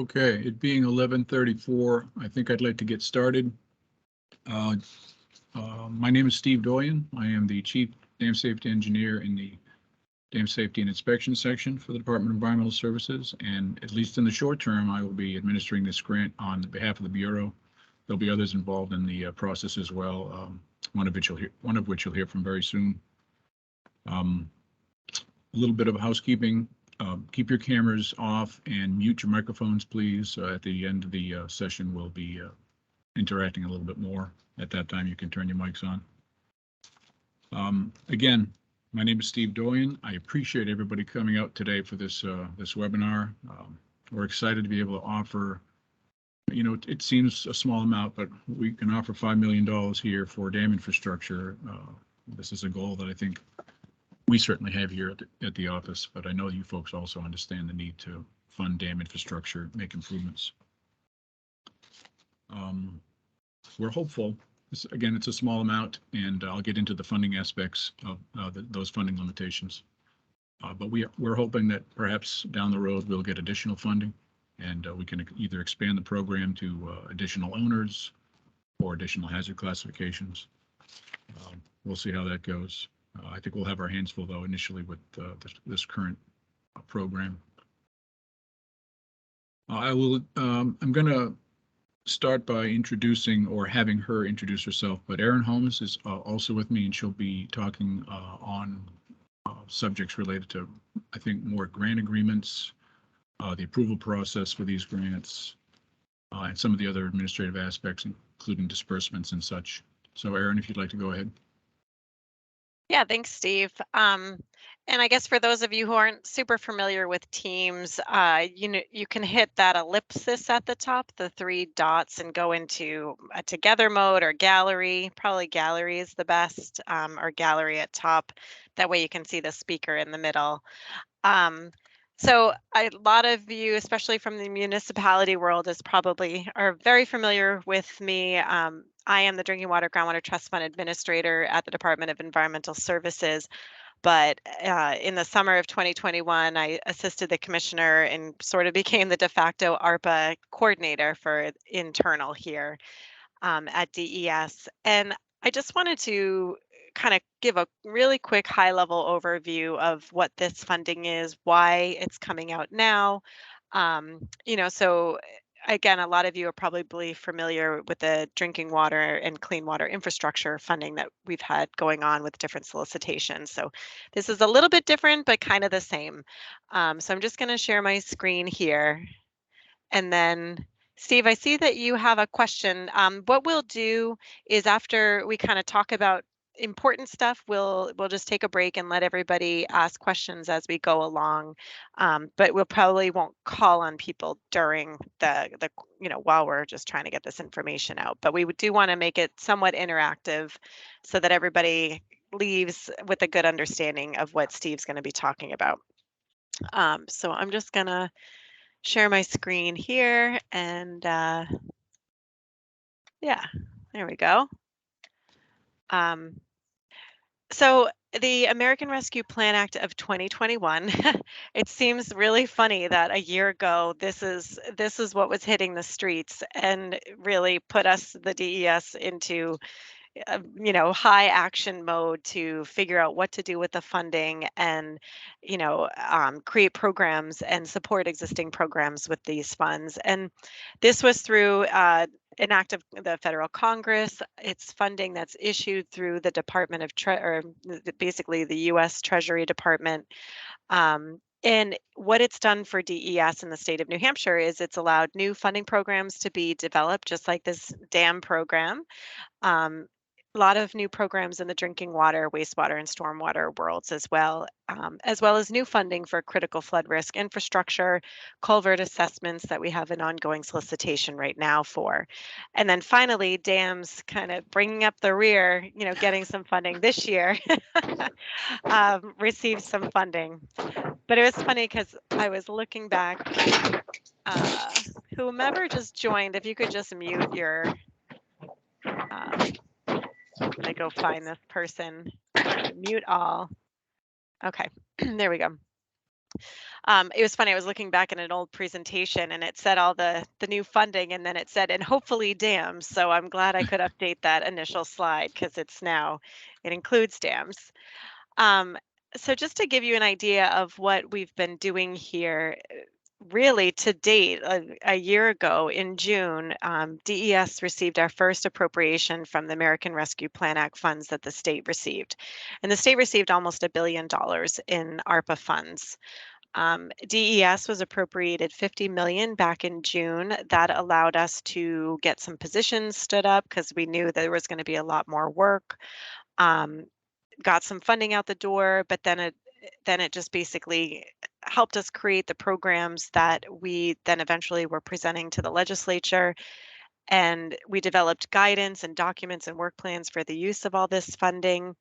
Okay, it being 11:34, I think I'd like to get started. My name is Steve Doyle. I am the Chief Dam Safety Engineer in the Dam Safety and Inspection section for the Department of Environmental Services, and at least in the short term, I will be administering this grant on behalf of the Bureau. There'll be others involved in the process as well, one of which you'll hear from very soon. A little bit of housekeeping. Keep your cameras off and mute your microphones, please. At the end of the session, we'll be interacting a little bit more. At that time, you can turn your mics on. Again, my name is Steve Doyle. I appreciate everybody coming out today for this webinar. We're excited to be able to offer, you know, it seems a small amount, but we can offer $5 million here for dam infrastructure. This is a goal that I think we certainly have here at the office, but I know you folks also understand the need to fund dam infrastructure, make improvements. We're hopeful. Again, it's a small amount, and I'll get into the funding aspects of those funding limitations. But we're hoping that perhaps down the road we'll get additional funding, and we can either expand the program to additional owners or additional hazard classifications. We'll see how that goes. I think we'll have our hands full, though, initially with this current program. I'm going to start by introducing or having her introduce herself, but Erin Holmes is also with me, and she'll be talking on subjects related to, I think, more grant agreements, the approval process for these grants, and some of the other administrative aspects, including disbursements and such. So, Erin, if you'd like to go ahead. Yeah, thanks, Steve. And I guess for those of you who aren't super familiar with Teams, you can hit that ellipsis at the top, the 3 dots, and go into a together mode or gallery. Probably gallery is the best, or gallery at top. That way you can see the speaker in the middle. So a lot of you, especially from the municipality world, are very familiar with me. I am the Drinking Water Groundwater Trust Fund Administrator at the Department of Environmental Services. But in the summer of 2021, I assisted the commissioner and sort of became the de facto ARPA coordinator for internal here at DES. And I just wanted to kind of give a really quick high-level overview of what this funding is, why it's coming out now. So again, a lot of you are probably familiar with the drinking water and clean water infrastructure funding that we've had going on with different solicitations. So this is a little bit different, but kind of the same. So I'm just going to share my screen here. And then, Steve, I see that you have a question. What we'll do is after we kind of talk about important stuff, we'll just take a break and let everybody ask questions as we go along. But we'll probably won't call on people during the while we're just trying to get this information out. But we do want to make it somewhat interactive so that everybody leaves with a good understanding of what Steve's going to be talking about. So I'm just going to share my screen here, and yeah, there we go. So the American Rescue Plan Act of 2021, it seems really funny that a year ago this is what was hitting the streets and really put us, the DES, into high action mode to figure out what to do with the funding and create programs and support existing programs with these funds. And this was through an act of the federal Congress. It's funding that's issued through the Department of basically the U.S. Treasury Department. And what it's done for DES in the state of New Hampshire is it's allowed new funding programs to be developed, just like this dam program. A lot of new programs in the drinking water, wastewater, and stormwater worlds as well as new funding for critical flood risk infrastructure, culvert assessments that we have an ongoing solicitation right now for. And then finally, dams kind of bringing up the rear, getting some funding this year, received some funding. But it was funny because I was looking back, whomever just joined, if you could just mute your... I'm going to go find this person. Mute all. Okay, there we go. It was funny. I was looking back at an old presentation and it said all the new funding, and then it said, and hopefully dams. So I'm glad I could update that initial slide because it includes dams. Um, so just to give you an idea of what we've been doing here, really to date, a year ago in June, DES received our first appropriation from the American Rescue Plan Act funds that the state received. And the state received almost $1 billion in ARPA funds. DES was appropriated 50 million back in June. That allowed us to get some positions stood up because we knew there was going to be a lot more work. Got some funding out the door, but then it just basically helped us create the programs that we then eventually were presenting to the legislature. And we developed guidance and documents and work plans for the use of all this funding.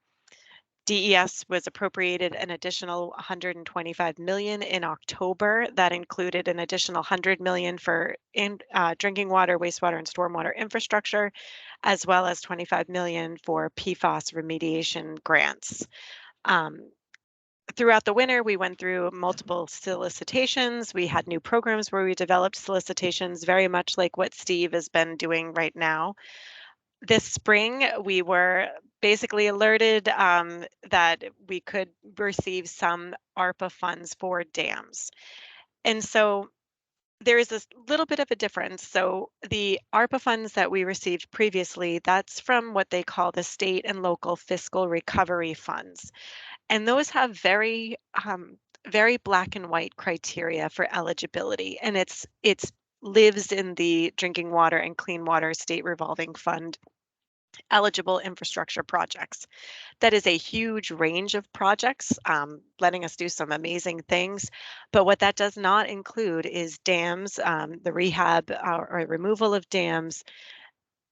DES was appropriated an additional 125 million in October. That included an additional 100 million for drinking water, wastewater, and stormwater infrastructure, as well as 25 million for PFAS remediation grants. Throughout the winter, we went through multiple solicitations. We had new programs where we developed solicitations, very much like what Steve has been doing right now. This spring, we were basically alerted that we could receive some ARPA funds for dams. And so there is a little bit of a difference. So the ARPA funds that we received previously, that's from what they call the state and local fiscal recovery funds. And those have very black and white criteria for eligibility. And it's lives in the drinking water and clean water state revolving fund eligible infrastructure projects. That is a huge range of projects, letting us do some amazing things. But what that does not include is dams, the rehab or removal of dams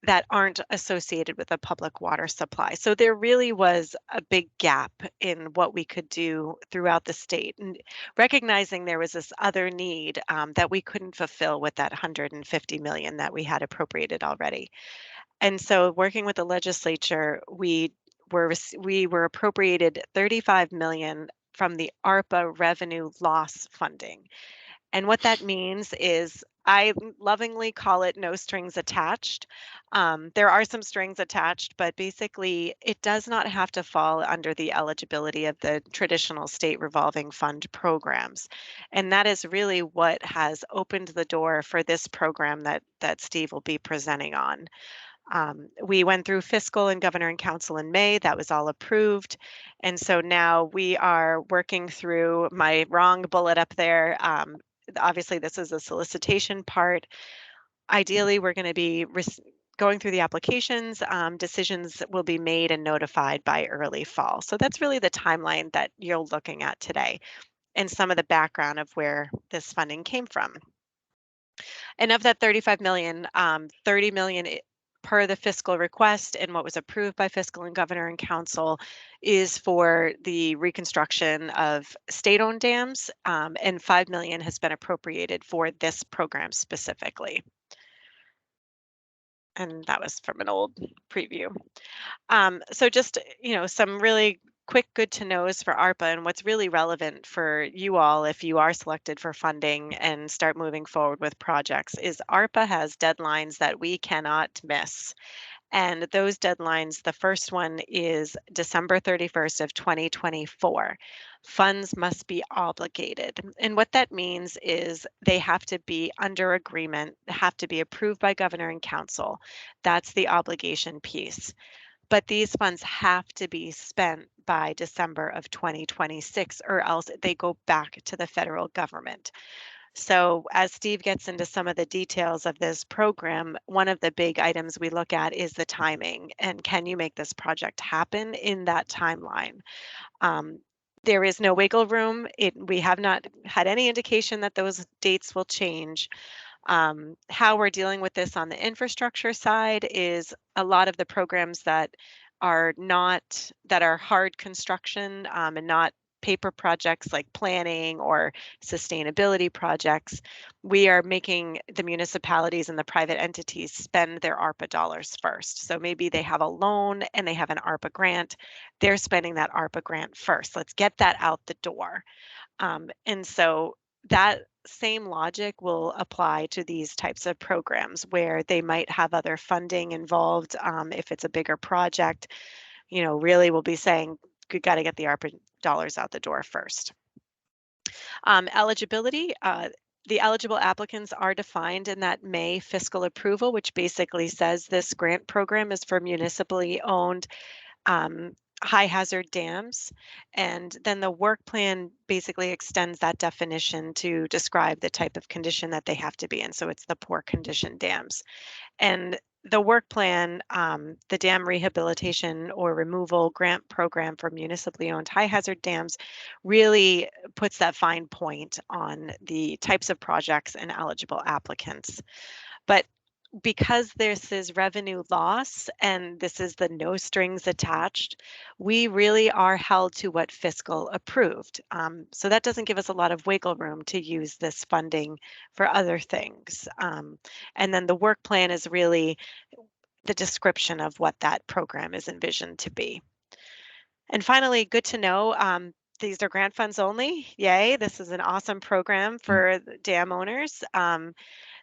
that aren't associated with a public water supply. So there really was a big gap in what we could do throughout the state, and recognizing there was this other need that we couldn't fulfill with that 150 million that we had appropriated already. And so working with the legislature, we were appropriated 35 million from the ARPA revenue loss funding. And what that means is I lovingly call it no strings attached. There are some strings attached, but basically it does not have to fall under the eligibility of the traditional state revolving fund programs. And that is really what has opened the door for this program that Steve will be presenting on. We went through fiscal and governor and council in May. That was all approved. And so now we are working through my wrong bullet up there. Obviously, this is a solicitation part. Ideally, we're going to be going through the applications. Decisions will be made and notified by early fall. So that's really the timeline that you're looking at today and some of the background of where this funding came from. And of that 35 million, 30 million per the fiscal request and what was approved by fiscal and governor and council is for the reconstruction of state-owned dams, and 5 million has been appropriated for this program specifically. And that was from an old preview. So just, some really quick good to knows for ARPA and what's really relevant for you all if you are selected for funding and start moving forward with projects is ARPA has deadlines that we cannot miss. And those deadlines, the first one is December 31st of 2024. Funds must be obligated. And what that means is they have to be under agreement, have to be approved by governor and council. That's the obligation piece. But these funds have to be spent by December of 2026 or else they go back to the federal government. So as Steve gets into some of the details of this program, one of the big items we look at is the timing and can you make this project happen in that timeline? There is no wiggle room. We have not had any indication that those dates will change. How we're dealing with this on the infrastructure side is a lot of the programs that are hard construction and not paper projects like planning or sustainability projects. We are making the municipalities and the private entities spend their ARPA dollars first. So maybe they have a loan and they have an ARPA grant. They're spending that ARPA grant first. Let's get that out the door. And so that same logic will apply to these types of programs where they might have other funding involved. If it's a bigger project, really we'll be saying, we got to get the ARPA dollars out the door first. Eligibility, the eligible applicants are defined in that May fiscal approval, which basically says this grant program is for municipally owned high hazard dams. And then the work plan basically extends that definition to describe the type of condition that they have to be in. So it's the poor condition dams. And the work plan, the dam rehabilitation or removal grant program for municipally owned high hazard dams really puts that fine point on the types of projects and eligible applicants. But because this is revenue loss and this is the no strings attached, we really are held to what fiscal approved. So that doesn't give us a lot of wiggle room to use this funding for other things. And then the work plan is really the description of what that program is envisioned to be. And finally, good to know, these are grant funds only. Yay, this is an awesome program for dam owners.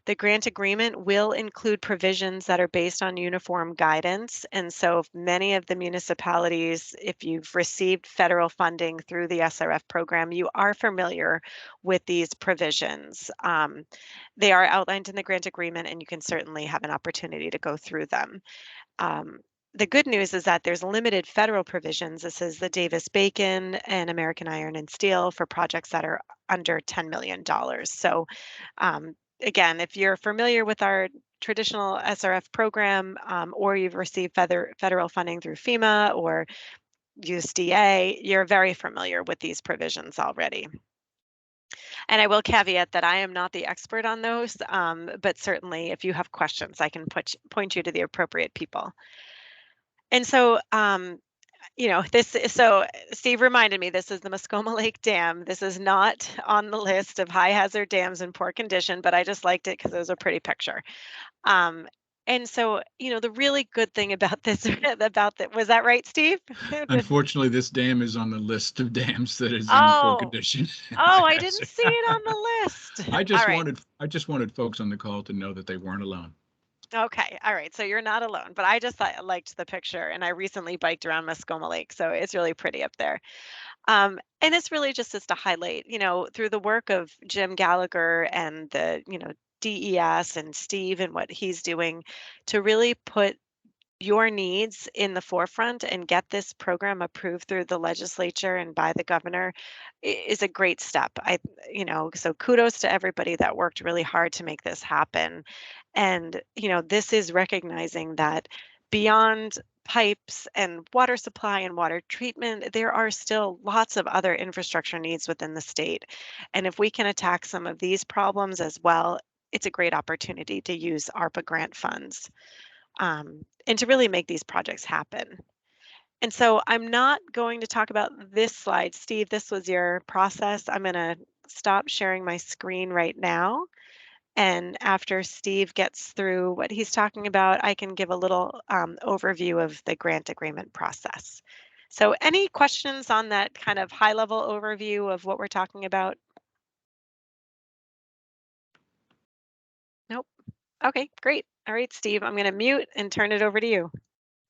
The grant agreement will include provisions that are based on uniform guidance. And so many of the municipalities, if you've received federal funding through the SRF program, you are familiar with these provisions. They are outlined in the grant agreement, and you can certainly have an opportunity to go through them. The good news is that there's limited federal provisions. This is the Davis-Bacon and American Iron and Steel for projects that are under $10 million. So again, if you're familiar with our traditional SRF program, or you've received federal funding through FEMA or USDA, you're very familiar with these provisions already. And I will caveat that I am not the expert on those, but certainly if you have questions, I can point you to the appropriate people. And so, so Steve reminded me, this is the Muskoma Lake Dam. This is not on the list of high hazard dams in poor condition, but I just liked it because it was a pretty picture. And so, the really good thing about this, was that right, Steve? Unfortunately, this dam is on the list of dams that is in poor Oh, condition. I didn't see it on the list. I All right. just wanted folks on the call to know that they weren't alone. Okay. All right. So you're not alone, but I just liked the picture, and I recently biked around Muskoma Lake, so it's really pretty up there. And it's really just to highlight, through the work of Jim Gallagher and the, DES and Steve and what he's doing to really put your needs in the forefront and get this program approved through the legislature and by the governor is a great step. So kudos to everybody that worked really hard to make this happen. And, this is recognizing that beyond pipes and water supply and water treatment, there are still lots of other infrastructure needs within the state. And if we can attack some of these problems as well, it's a great opportunity to use ARPA grant funds and to really make these projects happen. And so I'm not going to talk about this slide. Steve, this was your process. I'm going to stop sharing my screen right now. And after Steve gets through what he's talking about, I can give a little overview of the grant agreement process. So any questions on that kind of high level overview of what we're talking about? Nope. Okay, great. All right, Steve, I'm going to mute and turn it over to you.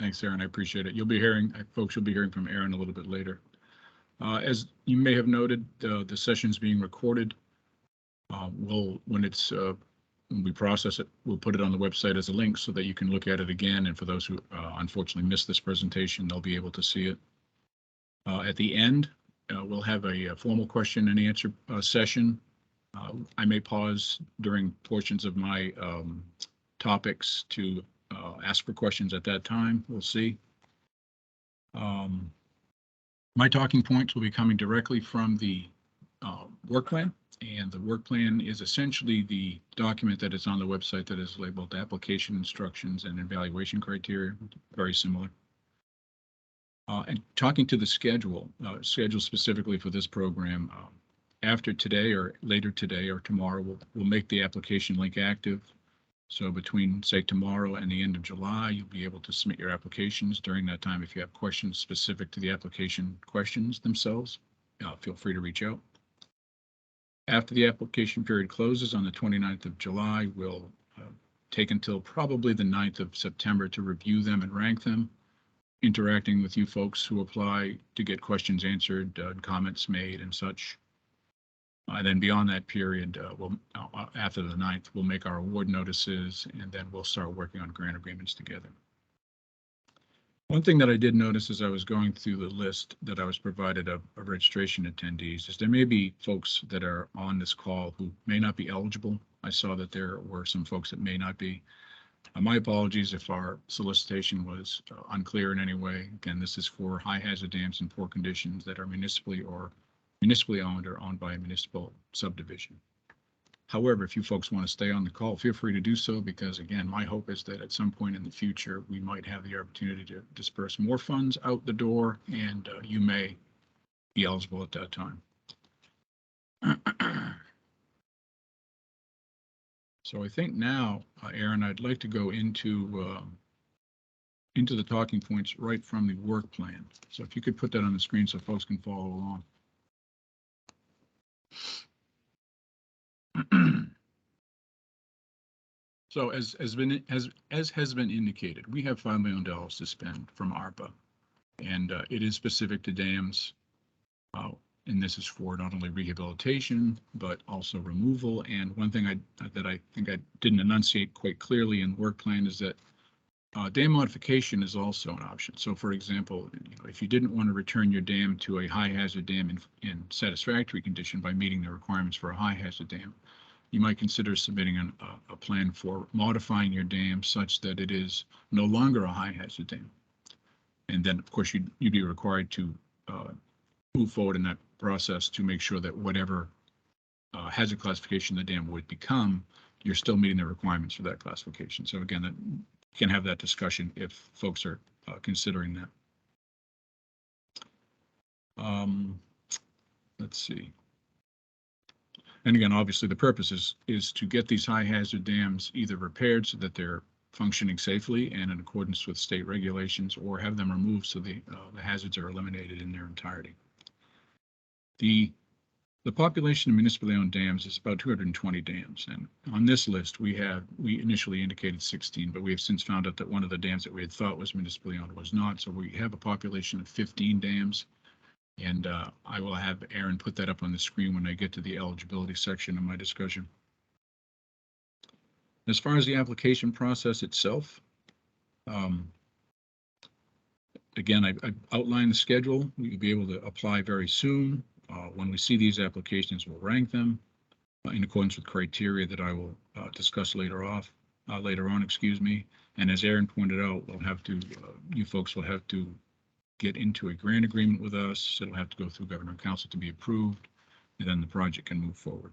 Thanks, Aaron. I appreciate it. Folks will be hearing from Aaron a little bit later. As you may have noted, the session's being recorded. When we process it, we'll put it on the website as a link so that you can look at it again. And for those who unfortunately missed this presentation, they'll be able to see it. At the end, we'll have a formal question and answer session. I may pause during portions of my topics to ask for questions at that time. We'll see. My talking points will be coming directly from the work plan, and the work plan is essentially the document that is on the website that is labeled application instructions and evaluation criteria, very similar. And talking to the schedule specifically for this program, after today or later today or tomorrow, we'll make the application link active. So between, say, tomorrow and the end of July, you'll be able to submit your applications. During that time, if you have questions specific to the application questions themselves, feel free to reach out. After the application period closes on the 29th of July, we'll take until probably the 9th of September to review them and rank them, interacting with you folks who apply to get questions answered, comments made and such. And then beyond that period, after the 9th, we'll make our award notices, and then we'll start working on grant agreements together. One thing that I did notice as I was going through the list that I was provided of registration attendees is there may be folks that are on this call who may not be eligible. I saw that there were some folks that may not be. My apologies if our solicitation was unclear in any way. Again, this is for high hazard dams in poor conditions that are municipally owned or owned by a municipal subdivision. However, if you folks want to stay on the call, feel free to do so, because again, my hope is that at some point in the future, we might have the opportunity to disperse more funds out the door, and you may be eligible at that time. So I think now, Aaron, I'd like to go into the talking points right from the work plan. So if you could put that on the screen so folks can follow along. So as has been indicated, we have $5 million to spend from ARPA, and it is specific to dams. And this is for not only rehabilitation, but also removal. And one thing that I think I didn't enunciate quite clearly in the work plan is that dam modification is also an option. So for example, if you didn't want to return your dam to a high hazard dam in satisfactory condition by meeting the requirements for a high hazard dam, you might consider submitting a plan for modifying your dam such that it is no longer a high hazard dam. And then of course you'd be required to move forward in that process to make sure that whatever hazard classification the dam would become, you're still meeting the requirements for that classification. So again, you can have that discussion if folks are considering that. Let's see. And again, obviously the purpose is to get these high hazard dams either repaired so that they're functioning safely and in accordance with state regulations, or have them removed so the hazards are eliminated in their entirety. The population of municipally owned dams is about 220 dams, and on this list we initially indicated 16, but we have since found out that one of the dams that we had thought was municipally owned was not. So we have a population of 15 dams, and I will have Aaron put that up on the screen when I get to the eligibility section of my discussion. As far as the application process itself, again, I outlined the schedule. We'll be able to apply very soon. When we see these applications, we'll rank them in accordance with criteria that I will discuss later on. And as Aaron pointed out, you folks will have to get into a grant agreement with us. It'll have to go through Governor and Council to be approved, and then the project can move forward.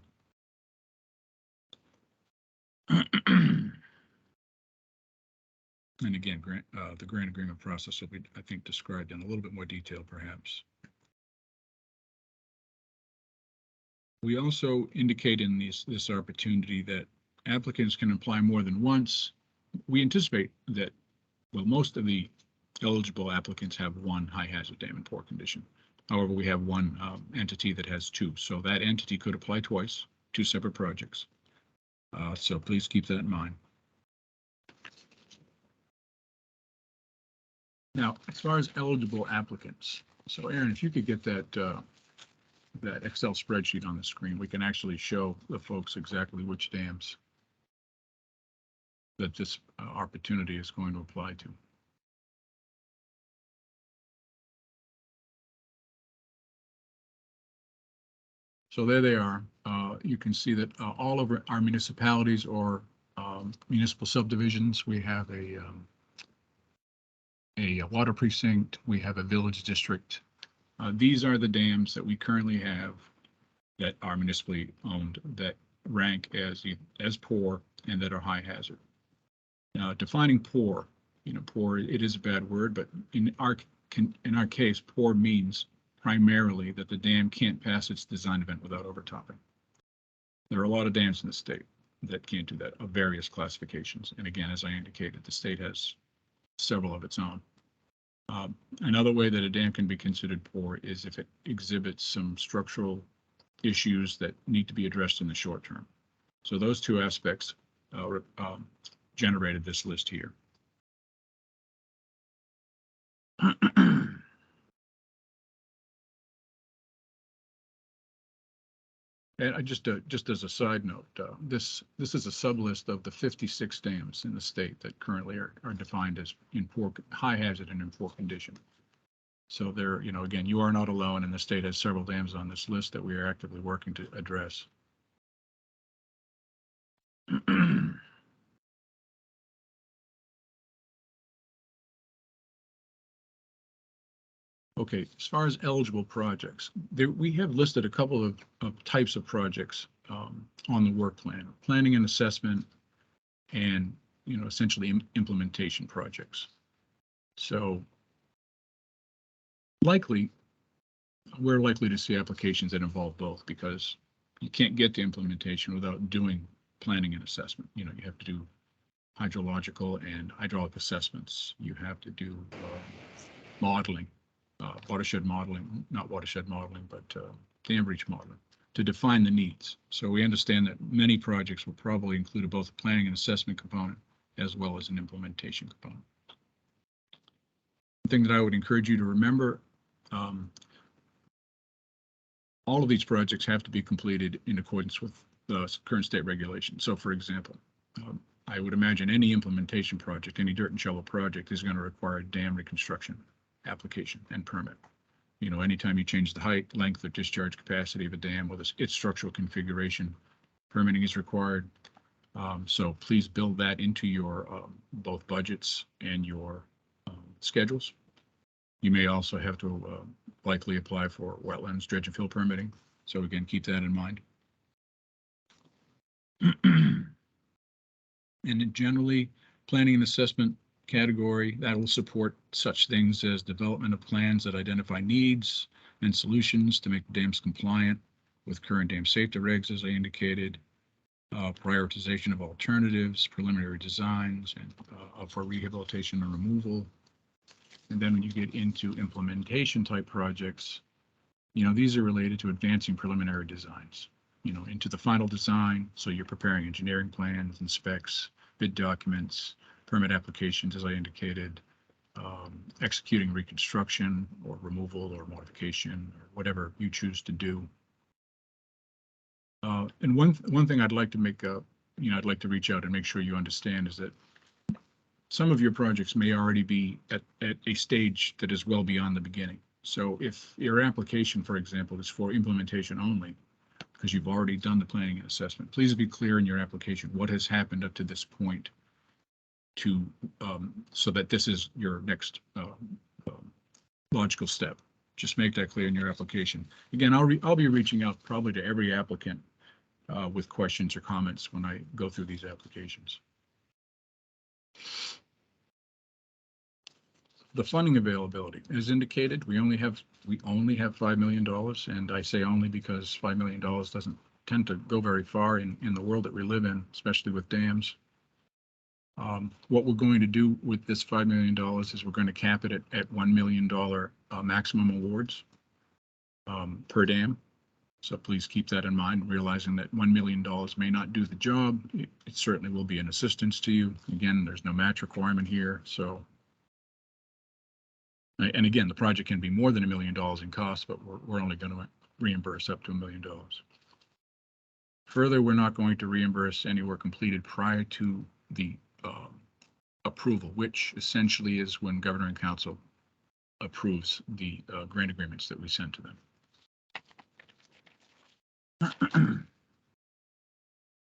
And again, the grant agreement process will be, I think, described in a little bit more detail, perhaps. We also indicate in this opportunity that applicants can apply more than once. We anticipate that, well, most of the eligible applicants have one high hazard dam in poor condition. However, we have one entity that has two, so that entity could apply twice, two separate projects. So please keep that in mind. Now, as far as eligible applicants, so Aaron, if you could get that Excel spreadsheet on the screen, we can actually show the folks exactly which dams that this opportunity is going to apply to. So there they are. You can see that all of our municipalities or municipal subdivisions, we have a water precinct, we have a village district. These are the dams that we currently have that are municipally owned that rank as poor and that are high hazard. Now, defining poor, poor, it is a bad word, but in our case, poor means primarily that the dam can't pass its design event without overtopping. There are a lot of dams in the state that can't do that, of various classifications. And again, as I indicated, the state has several of its own. Another way that a dam can be considered poor is if it exhibits some structural issues that need to be addressed in the short term. So those two aspects generated this list here. And I just as a side note, this is a sublist of the 56 dams in the state that currently are defined as in high hazard and in poor condition. So there, again, you are not alone, and the state has several dams on this list that we are actively working to address. Okay, as far as eligible projects, we have listed a couple of types of projects on the work plan: planning and assessment, and essentially implementation projects. So we're likely to see applications that involve both, because you can't get to implementation without doing planning and assessment. You have to do hydrological and hydraulic assessments. You have to do modeling, watershed modeling, not watershed modeling, but dam breach modeling, to define the needs. So we understand that many projects will probably include both a planning and assessment component as well as an implementation component. The thing that I would encourage you to remember, all of these projects have to be completed in accordance with the current state regulations. So for example, I would imagine any implementation project, any dirt and shovel project, is going to require a dam reconstruction application and permit. Anytime you change the height, length, or discharge capacity of a dam with its structural configuration, permitting is required. So please build that into your both budgets and your schedules. You may also have to likely apply for wetlands, dredge and fill permitting. So again, keep that in mind. And generally, planning and assessment category, that will support such things as development of plans that identify needs and solutions to make dams compliant with current dam safety regs, as I indicated, prioritization of alternatives, preliminary designs, and for rehabilitation and removal. And then when you get into implementation type projects, these are related to advancing preliminary designs, into the final design. So you're preparing engineering plans and specs, bid documents, permit applications, as I indicated, executing reconstruction or removal or modification or whatever you choose to do. And one thing I'd like to make I'd like to reach out and make sure you understand is that some of your projects may already be at a stage that is well beyond the beginning. So if your application, for example, is for implementation only, because you've already done the planning and assessment, please be clear in your application what has happened up to this point, to so that this is your next logical step. Just make that clear in your application. Again, I'll be reaching out probably to every applicant with questions or comments when I go through these applications. The funding availability, as indicated, we only have $5 million, and I say only because $5 million doesn't tend to go very far in the world that we live in, especially with dams. What we're going to do with this $5 million is we're going to cap it at $1 million maximum awards per dam. So please keep that in mind, realizing that $1 million may not do the job. It certainly will be an assistance to you. Again, there's no match requirement here. So, and again, the project can be more than $1 million in cost, but we're only going to reimburse up to $1 million. Further, we're not going to reimburse any work completed prior to the approval, which essentially is when Governor and Council approves the grant agreements that we send to them.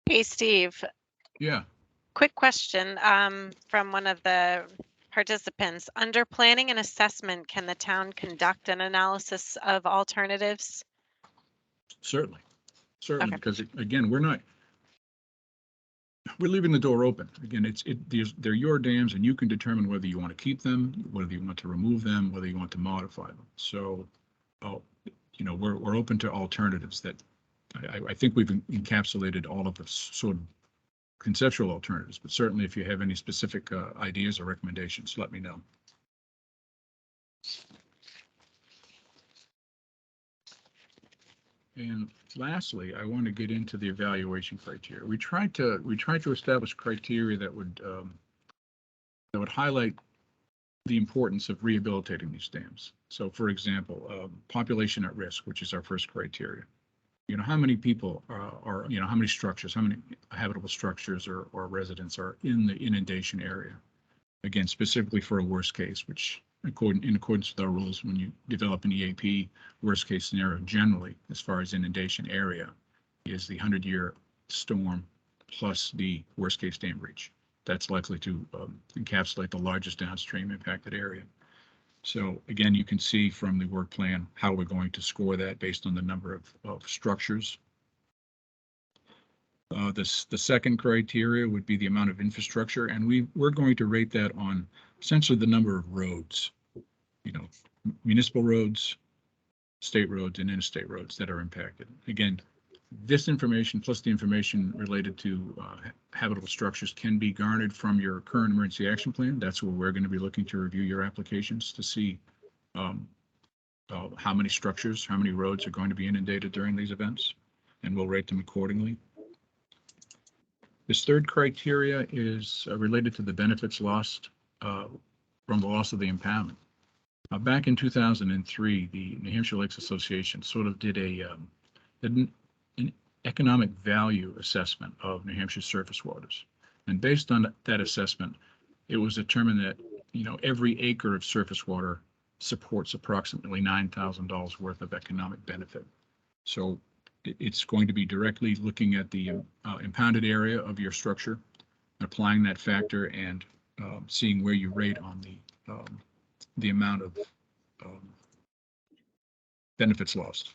Hey, Steve. Yeah. Quick question from one of the participants. Under planning and assessment, can the town conduct an analysis of alternatives? Certainly, okay. Because again, we're leaving the door open. Again, they're your dams, and you can determine whether you want to keep them, whether you want to remove them, whether you want to modify them. So, we're open to alternatives that I think we've encapsulated all of the sort of conceptual alternatives, but certainly if you have any specific ideas or recommendations, let me know. And lastly, I want to get into the evaluation criteria. We tried to establish criteria that would highlight the importance of rehabilitating these dams. So, for example, population at risk, which is our first criteria. How many people are how many structures, how many habitable structures or residents are in the inundation area? Again, specifically for a worst case, which in accordance with our rules, when you develop an EAP, worst case scenario generally, as far as inundation area, is the 100-year storm plus the worst case dam breach. That's likely to encapsulate the largest downstream impacted area. So again, you can see from the work plan how we're going to score that based on the number of structures. The second criteria would be the amount of infrastructure, and we're going to rate that on essentially the number of roads, municipal roads, state roads, and interstate roads that are impacted. Again, this information plus the information related to habitable structures can be garnered from your current emergency action plan. That's where we're going to be looking to review your applications to see how many structures, how many roads are going to be inundated during these events, and we'll rate them accordingly. This third criteria is related to the benefits lost from the loss of the impoundment. Back in 2003, the New Hampshire Lakes Association sort of did an economic value assessment of New Hampshire surface waters. And based on that assessment, it was determined that, every acre of surface water supports approximately $9,000 worth of economic benefit. So it's going to be directly looking at the impounded area of your structure, applying that factor, and seeing where you rate on the amount of benefits lost.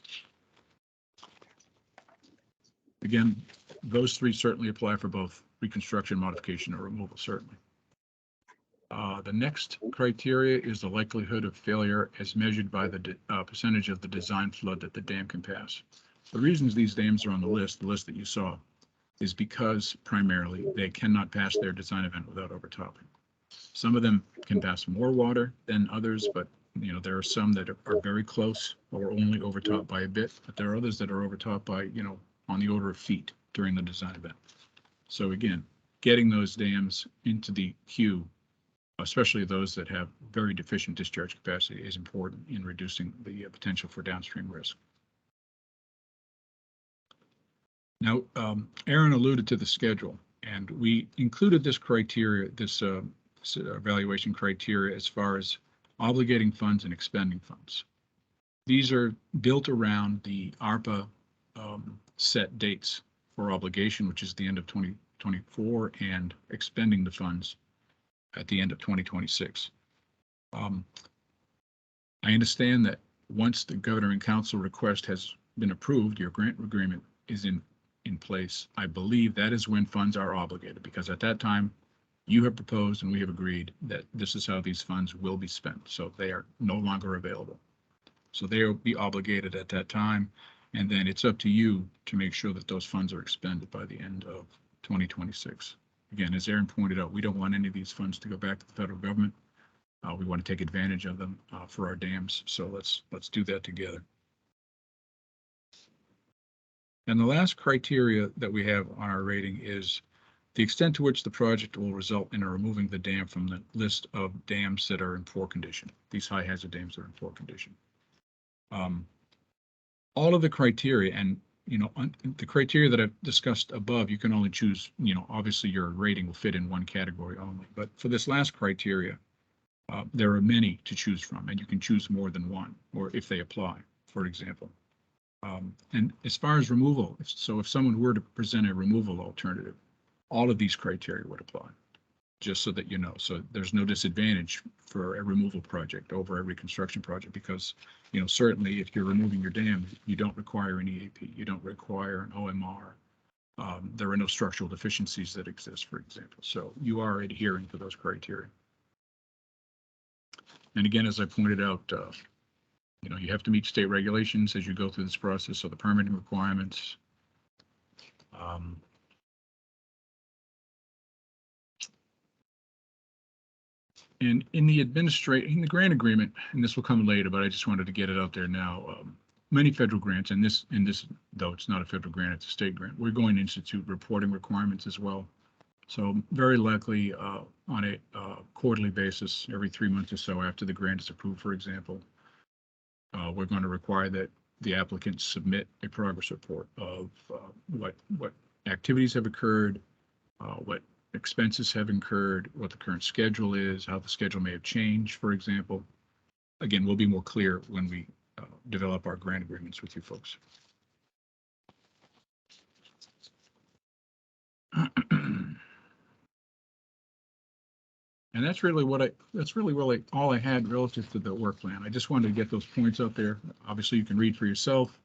Again, those three certainly apply for both reconstruction, modification, or removal, certainly. The next criteria is the likelihood of failure as measured by the percentage of the design flood that the dam can pass. The reasons these dams are on the list that you saw, is because primarily they cannot pass their design event without overtopping. Some of them can pass more water than others, but there are some that are very close or only overtopped by a bit, but there are others that are overtopped by, on the order of feet during the design event. So again, getting those dams into the queue, especially those that have very deficient discharge capacity, is important in reducing the potential for downstream risk. Now, Aaron alluded to the schedule, and we included this criteria, this evaluation criteria, as far as obligating funds and expending funds. These are built around the ARPA set dates for obligation, which is the end of 2024, and expending the funds at the end of 2026. I understand that once the Governor and Council request has been approved, your grant agreement is in place. I believe that is when funds are obligated, because at that time you have proposed and we have agreed that this is how these funds will be spent. So they are no longer available. So they will be obligated at that time. And then it's up to you to make sure that those funds are expended by the end of 2026. Again, as Aaron pointed out, we don't want any of these funds to go back to the federal government. We want to take advantage of them for our dams. So let's do that together. And the last criteria that we have on our rating is the extent to which the project will result in removing the dam from the list of dams that are in poor condition. These high hazard dams are in poor condition. All of the criteria, and the criteria that I've discussed above, you can only choose, obviously your rating will fit in one category only. But for this last criteria, there are many to choose from, and you can choose more than one, or if they apply, for example. And as far as removal, so if someone were to present a removal alternative, all of these criteria would apply, just so that you know. So there's no disadvantage for a removal project over a reconstruction project, because, certainly if you're removing your dam, you don't require an EAP, you don't require an OMR. There are no structural deficiencies that exist, for example. So you are adhering to those criteria. And again, as I pointed out, you have to meet state regulations as you go through this process, so the permitting requirements. And in the grant agreement, and this will come later, but I just wanted to get it out there now. many federal grants, and this, though it's not a federal grant, it's a state grant, we're going to institute reporting requirements as well. So very likely on a quarterly basis, every 3 months or so after the grant is approved, for example, we're going to require that the applicants submit a progress report of what activities have occurred, what expenses have incurred, what the current schedule is, how the schedule may have changed, for example. Again, we'll be more clear when we develop our grant agreements with you folks. And that's really all I had relative to the work plan. I just wanted to get those points out there. Obviously, you can read for yourself,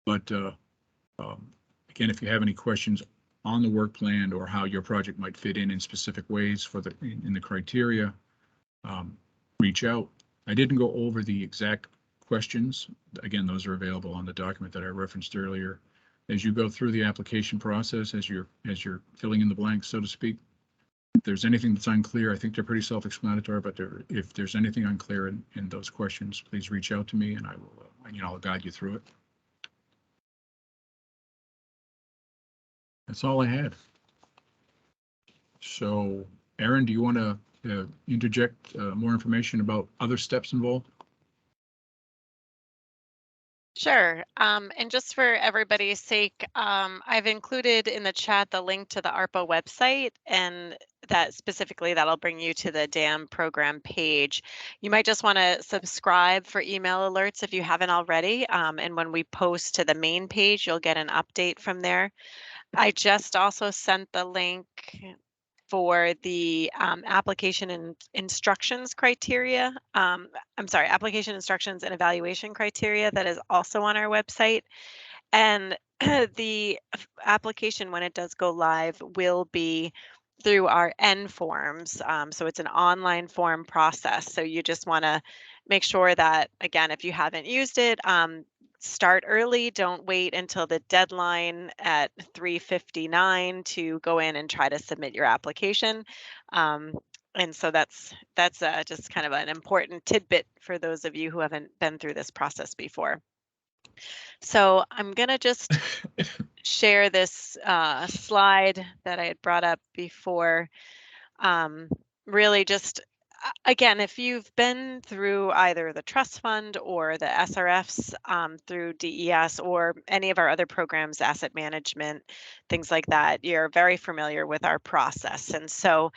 but again, if you have any questions on the work plan or how your project might fit in specific ways for in the criteria, reach out. I didn't go over the exact questions. Again, those are available on the document that I referenced earlier. As you go through the application process, as you're filling in the blanks, so to speak, if there's anything that's unclear, I think they're pretty self-explanatory, but if there's anything unclear in those questions, please reach out to me and I will, I'll guide you through it. That's all I had. So, Aaron, do you want to interject more information about other steps involved? Sure. And just for everybody's sake, I've included in the chat the link to the ARPA website, and that'll bring you to the DAM program page. You might just want to subscribe for email alerts if you haven't already. And when we post to the main page, you'll get an update from there. I just also sent the link for the application and instructions criteria. Application instructions and evaluation criteria that is also on our website. And the application, when it does go live, will be through our N forms. So it's an online form process. So you just want to make sure that, again, if you haven't used it, start early. Don't wait until the deadline at 3:59 to go in and try to submit your application. And so that's just kind of an important tidbit for those of you who haven't been through this process before. So I'm going to just share this slide that I had brought up before. Really just, again, if you've been through either the trust fund or the SRFs through DES or any of our other programs, asset management, things like that, you're very familiar with our process. And so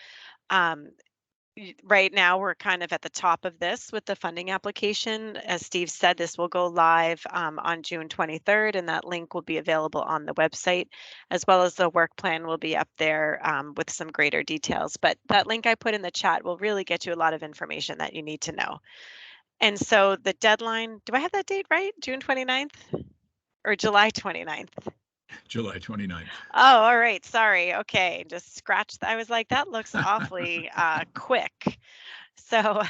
right now we're kind of at the top of this with the funding application. As Steve said, this will go live on June 23rd, and that link will be available on the website, as well as the work plan will be up there with some greater details. But that link I put in the chat will really get you a lot of information that you need to know. And so the deadline, do I have that date right? June 29th or July 29th? July 29th. Oh, all right. Sorry. Okay. Just scratched. I was like, that looks awfully quick. So,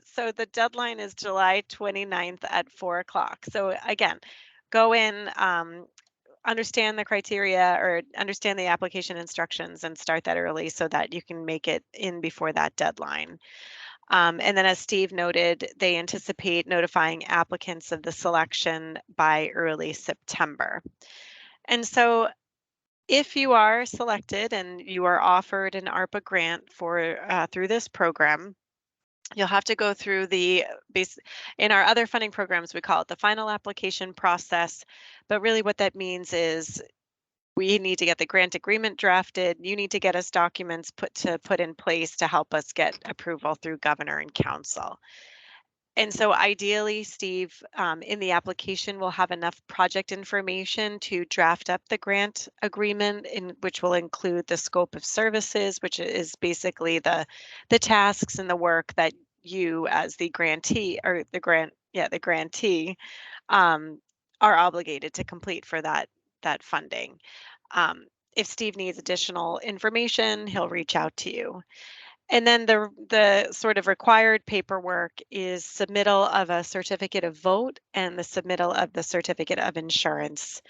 so the deadline is July 29th at 4 o'clock. So again, go in, understand the criteria or understand the application instructions and start that early so that you can make it in before that deadline. And then as Steve noted, they anticipate notifying applicants of the selection by early September. And so if you are selected and you are offered an ARPA grant for through this program, you'll have to go through in our other funding programs, we call it the final application process. But really what that means is we need to get the grant agreement drafted. You need to get us documents put in place to help us get approval through governor and council. And so ideally, Steve, in the application, we'll have enough project information to draft up the grant agreement, in which will include the scope of services, which is basically the tasks and the work that you as the grantee or the grantee are obligated to complete for that funding. If Steve needs additional information, he'll reach out to you. And then the sort of required paperwork is submittal of a certificate of vote and the submittal of the certificate of insurance.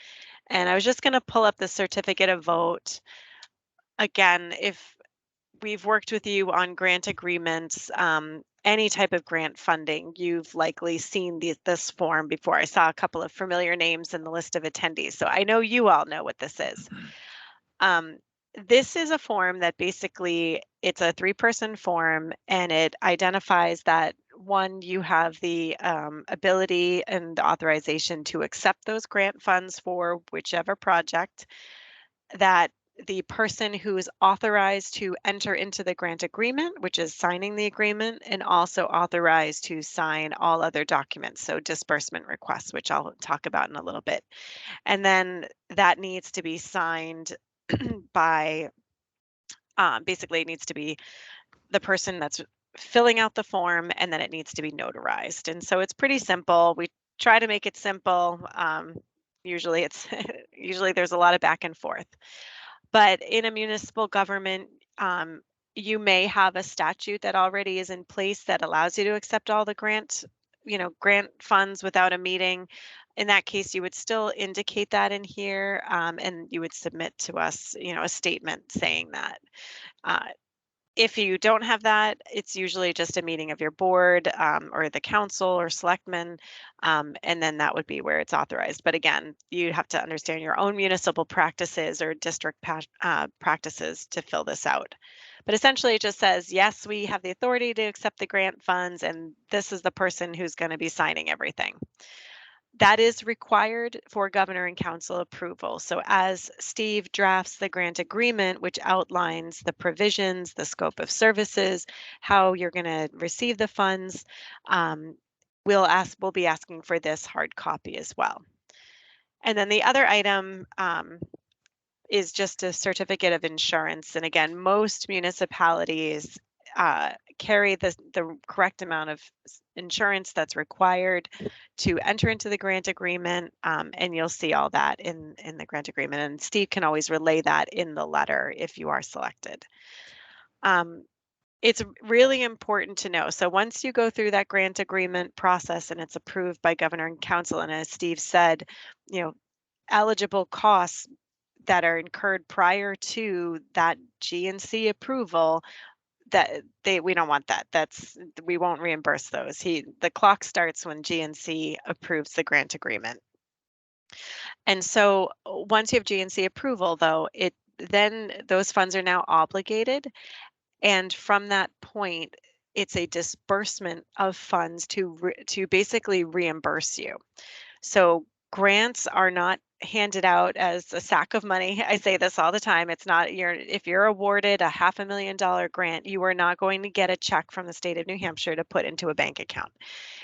And I was just going to pull up the certificate of vote. Again, if we've worked with you on grant agreements, any type of grant funding, you've likely seen this form before. I saw a couple of familiar names in the list of attendees, so I know you all know what this is. This is a form that basically, it's a 3-person form, and it identifies that, one, you have the ability and the authorization to accept those grant funds for whichever project, that the person who is authorized to enter into the grant agreement, which is signing the agreement, and also authorized to sign all other documents, so disbursement requests, which I'll talk about in a little bit. And then that needs to be signed by, basically, it needs to be the person that's filling out the form, and then it needs to be notarized. And so it's pretty simple. We try to make it simple. Usually usually there's a lot of back and forth. But in a municipal government, you may have a statute that already is in place that allows you to accept all the grant funds without a meeting. In that case, you would still indicate that in here, and you would submit to us, a statement saying that. Uh, if you don't have that, it's usually just a meeting of your board, or the council or selectmen, and then that would be where it's authorized. But again, you have to understand your own municipal practices or district practices to fill this out. But essentially, it just says, yes, we have the authority to accept the grant funds, and this is the person who's going to be signing everything. That is required for governor and council approval. So as Steve drafts the grant agreement, which outlines the provisions, the scope of services, how you're going to receive the funds, we'll be asking for this hard copy as well. And then the other item is just a certificate of insurance. And again, most municipalities carry the correct amount of insurance that's required to enter into the grant agreement, and you'll see all that in the grant agreement. And Steve can always relay that in the letter if you are selected. It's really important to know. So once you go through that grant agreement process and it's approved by governor and council, and as Steve said, eligible costs that are incurred prior to that G&C approval, that we don't want that. We won't reimburse those. The clock starts when G&C approves the grant agreement. And so once you have G&C approval, though, then those funds are now obligated, and from that point, it's a disbursement of funds to basically reimburse you. So grants are not handed out as a sack of money. I say this all the time. It's not if you're awarded a $500,000 grant, you are not going to get a check from the state of New Hampshire to put into a bank account.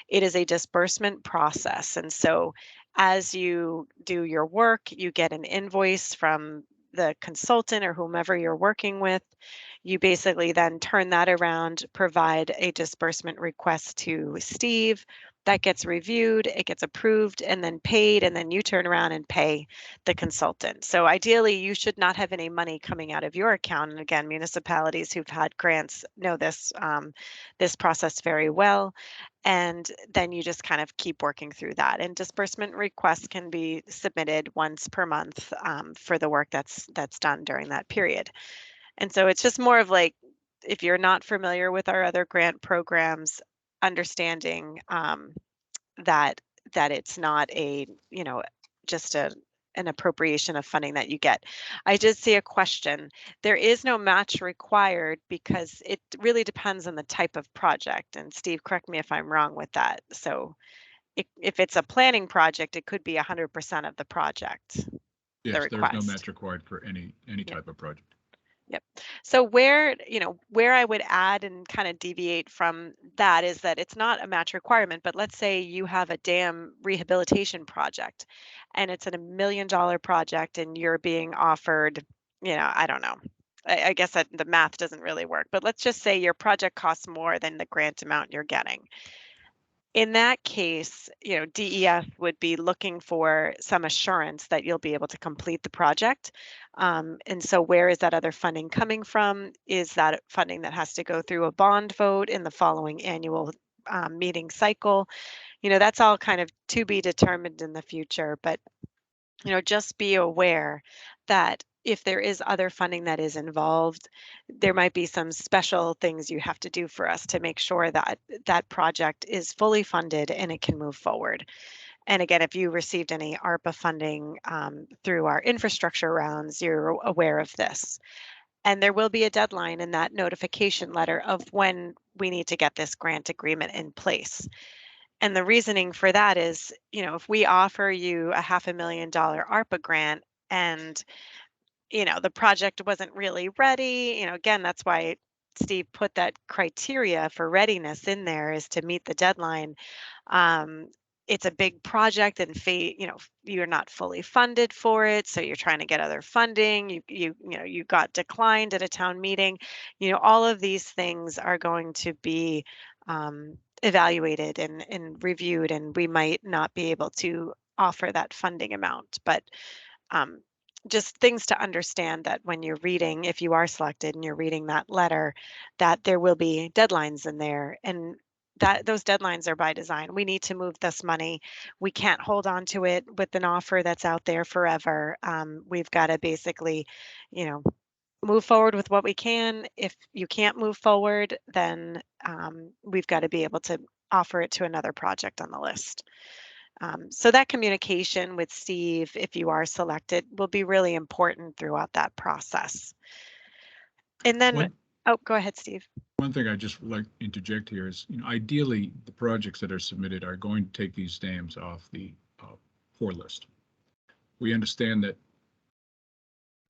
It is a disbursement process. And so as you do your work, you get an invoice from the consultant or whomever you're working with. You basically then turn that around, provide a disbursement request to Steve. That gets reviewed, it gets approved, and then paid, and then you turn around and pay the consultant. So ideally, you should not have any money coming out of your account. And again, municipalities who've had grants know this process very well. And then you just kind of keep working through that. And disbursement requests can be submitted once per month for the work that's done during that period. And so it's just more of like, if you're not familiar with our other grant programs, understanding that it's not just an appropriation of funding that you get. I did see a question. There is no match required because it really depends on the type of project. And Steve, correct me if I'm wrong with that. So if it's a planning project, it could be 100% of the project. Yes, there's no match required for any type of project. Yep. So where I would add and kind of deviate from that is that it's not a match requirement, but let's say you have a dam rehabilitation project and it's a $1 million project and you're being offered, I don't know. I guess that the math doesn't really work, but let's just say your project costs more than the grant amount you're getting. In that case, DEF would be looking for some assurance that you'll be able to complete the project. And so where is that other funding coming from? Is that funding that has to go through a bond vote in the following annual meeting cycle? That's all kind of to be determined in the future, but just be aware that if there is other funding that is involved, there might be some special things you have to do for us to make sure that that project is fully funded and it can move forward. And again, if you received any ARPA funding through our infrastructure rounds, you're aware of this. And there will be a deadline in that notification letter of when we need to get this grant agreement in place. And the reasoning for that is, if we offer you a $500,000 ARPA grant and the project wasn't really ready, again, that's why Steve put that criteria for readiness in there, is to meet the deadline. um, it's a big project and you're not fully funded for it, so you're trying to get other funding. You got declined at a town meeting. All of these things are going to be evaluated and reviewed, and we might not be able to offer that funding amount. But um, just things to understand, that when you're reading, if you are selected and you're reading that letter, that there will be deadlines in there, and that those deadlines are by design. We need to move this money. We can't hold on to it with an offer that's out there forever. We've got to basically, you know, move forward with what we can. If you can't move forward, then we've got to be able to offer it to another project on the list. So that communication with Steve, if you are selected, will be really important throughout that process. And then, oh, go ahead, Steve. One thing I just like to interject here is, ideally, the projects that are submitted are going to take these dams off the poor list. We understand that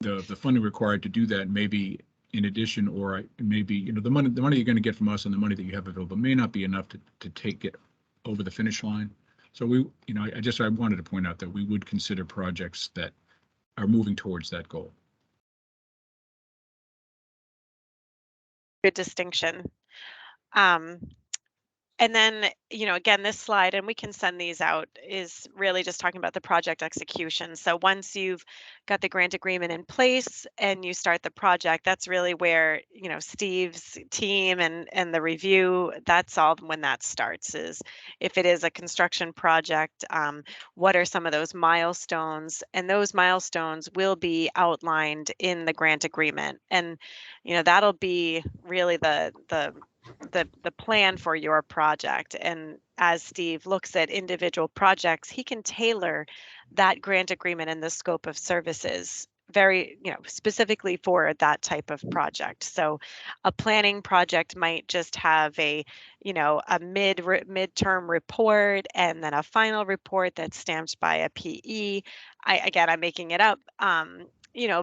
the funding required to do that may be in addition, or maybe, the money you're going to get from us and the money that you have available may not be enough to take it over the finish line. So I wanted to point out that we would consider projects that are moving towards that goal. Good distinction. And then, again, this slide, and we can send these out, is really just talking about the project execution. So once you've got the grant agreement in place and you start the project, that's really where, Steve's team and the review, that's all when that starts. Is if it is a construction project, what are some of those milestones? And those milestones will be outlined in the grant agreement. And, that'll be really the plan for your project. And as Steve looks at individual projects, he can tailor that grant agreement and the scope of services very, specifically for that type of project. So a planning project might just have a midterm report and then a final report that's stamped by a PE. I'm making it up.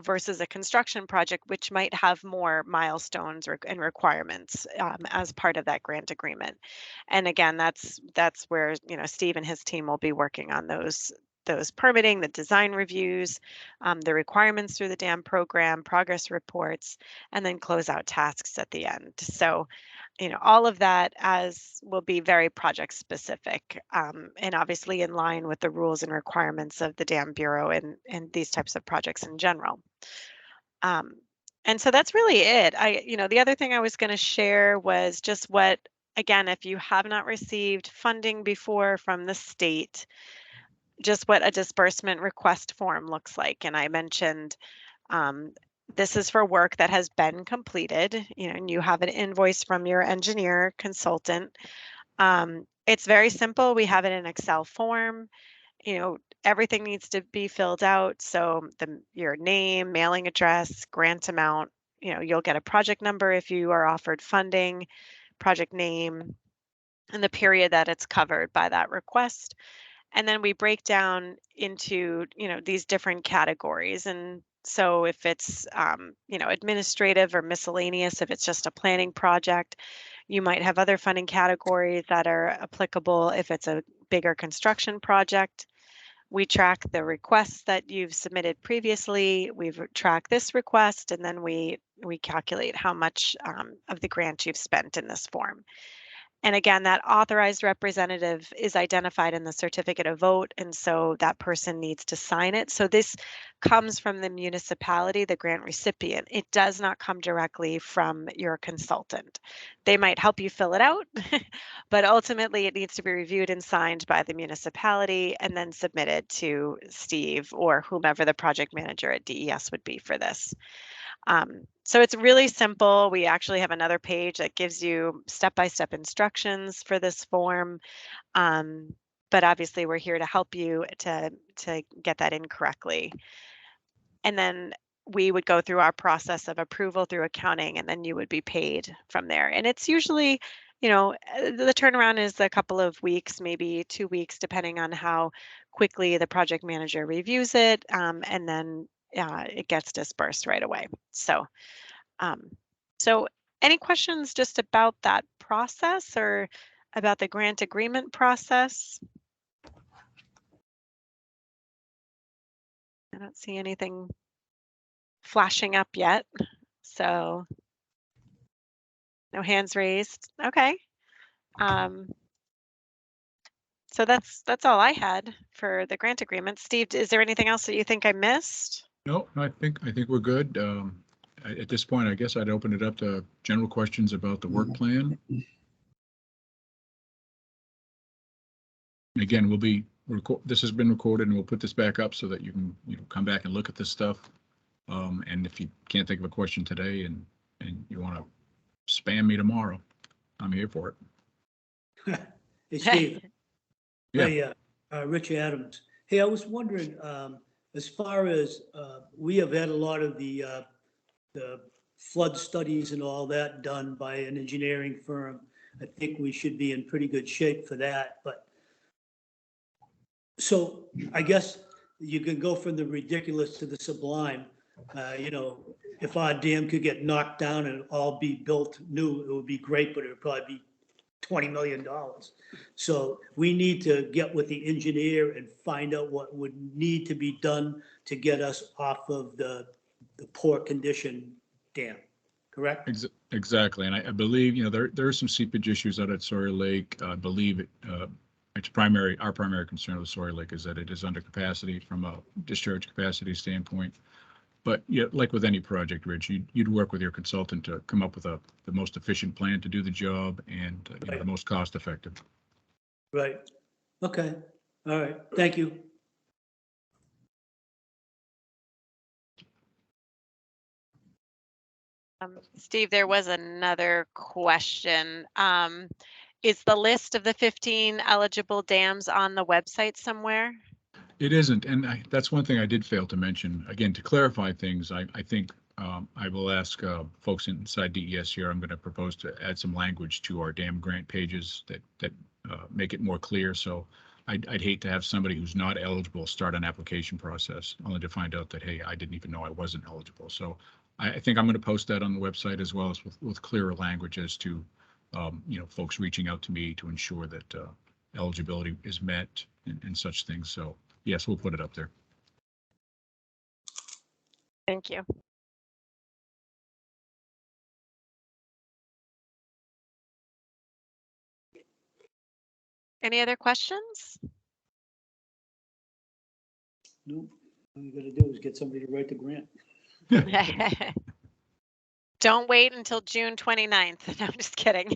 Versus a construction project, which might have more milestones and requirements as part of that grant agreement. And again, that's where Steve and his team will be working on those permitting, the design reviews, the requirements through the dam program, progress reports, and then closeout tasks at the end. So, all of that will be very project specific, and obviously in line with the rules and requirements of the Dam Bureau and these types of projects in general. And so that's really it. The other thing I was going to share was just again, if you have not received funding before from the state, just what a disbursement request form looks like. And I mentioned this is for work that has been completed, and you have an invoice from your engineer consultant. It's very simple. We have it in Excel form. Everything needs to be filled out. So your name, mailing address, grant amount, you'll get a project number if you are offered funding, project name, and the period that it's covered by that request. And then we break down into, these different categories. And so if it's, administrative or miscellaneous, if it's just a planning project, you might have other funding categories that are applicable. If it's a bigger construction project, we track the requests that you've submitted previously. We track this request, and then we calculate how much of the grant you've spent in this form. And again, that authorized representative is identified in the certificate of vote, and so that person needs to sign it. So this comes from the municipality, the grant recipient. It does not come directly from your consultant. They might help you fill it out, but ultimately it needs to be reviewed and signed by the municipality and then submitted to Steve or whomever the project manager at DES would be for this. So it's really simple. We actually have another page that gives you step-by-step instructions for this form. But obviously we're here to help you to get that in correctly. And then we would go through our process of approval through accounting, and then you would be paid from there. And it's usually, the turnaround is a couple of weeks, maybe 2 weeks, depending on how quickly the project manager reviews it. And then it gets dispersed right away. Um, so any questions just about that process or about the grant agreement process? I don't see anything flashing up yet. So no hands raised. Okay. Um, so that's all I had for the grant agreement. Steve, is there anything else that you think I missed? No, I think we're good. At this point, I guess I'd open it up to general questions about the work plan. And again, this has been recorded, and we'll put this back up so that you can come back and look at this stuff. And if you can't think of a question today and you want to spam me tomorrow, I'm here for it. Hey, Steve. Yeah. Hey, Rich Adams. Hey, I was wondering, as far as, we have had a lot of the flood studies and all that done by an engineering firm. I think we should be in pretty good shape for that, but so I guess you can go from the ridiculous to the sublime. If our dam could get knocked down and all be built new, it would be great, but it would probably be $20 million. So we need to get with the engineer and find out what would need to be done to get us off of the poor condition dam, correct? Exactly. And I believe, there are some seepage issues out at Sawyer Lake. I believe our primary concern with Sawyer Lake is that it is under capacity from a discharge capacity standpoint. But yeah, like with any project, Rich, you'd work with your consultant to come up with the most efficient plan to do the job and the most cost effective. Right. Okay. All right. Thank you. Steve, there was another question. Is the list of the 15 eligible dams on the website somewhere? It isn't, and that's one thing I did fail to mention. Again, to clarify things, I think I will ask folks inside DES here. I'm going to propose to add some language to our dam grant pages that make it more clear. So I'd hate to have somebody who's not eligible start an application process only to find out that, hey, I didn't even know I wasn't eligible. So I think I'm going to post that on the website as well as with clearer language as to folks reaching out to me to ensure that eligibility is met and such things. So yes, we'll put it up there. Thank you. Any other questions? Nope. All you gotta do is get somebody to write the grant. Don't wait until June 29th. No, I'm just kidding.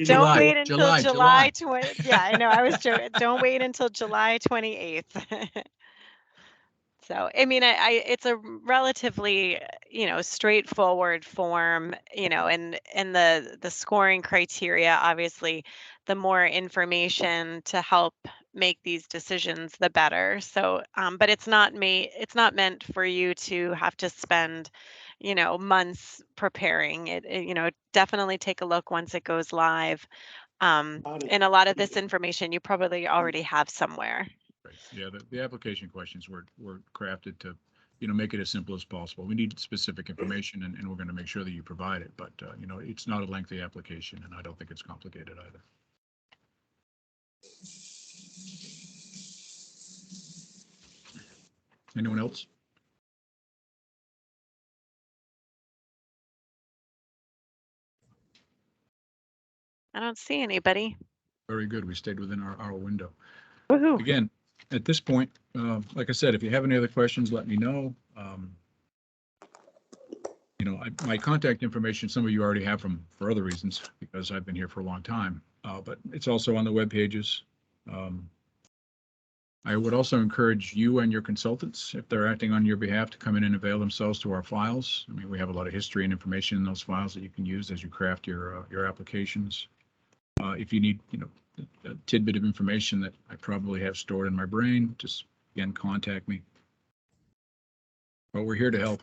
July, Don't wait until July. 20. Yeah, I know. I was joking. Don't wait until July 28th. So, I mean, it's a relatively, straightforward form, and the scoring criteria, obviously, the more information to help make these decisions, the better. So, but it's not meant for you to have to spend, months preparing it. Definitely take a look once it goes live. And a lot of this information you probably already have somewhere. Right. Yeah, the application questions were crafted to, make it as simple as possible. We need specific information and we're going to make sure that you provide it. But, it's not a lengthy application and I don't think it's complicated either. Anyone else? I don't see anybody. Very good. We stayed within our window. Woohoo. Again, at this point, like I said, if you have any other questions, let me know. You know, my contact information, some of you already have from for other reasons, because I've been here for a long time, but it's also on the web pages. I would also encourage you and your consultants, if they're acting on your behalf, to come in and avail themselves to our files. I mean, we have a lot of history and information in those files that you can use as you craft your applications. If you need, you know, a tidbit of information that I probably have stored in my brain, just again, contact me. But we're here to help.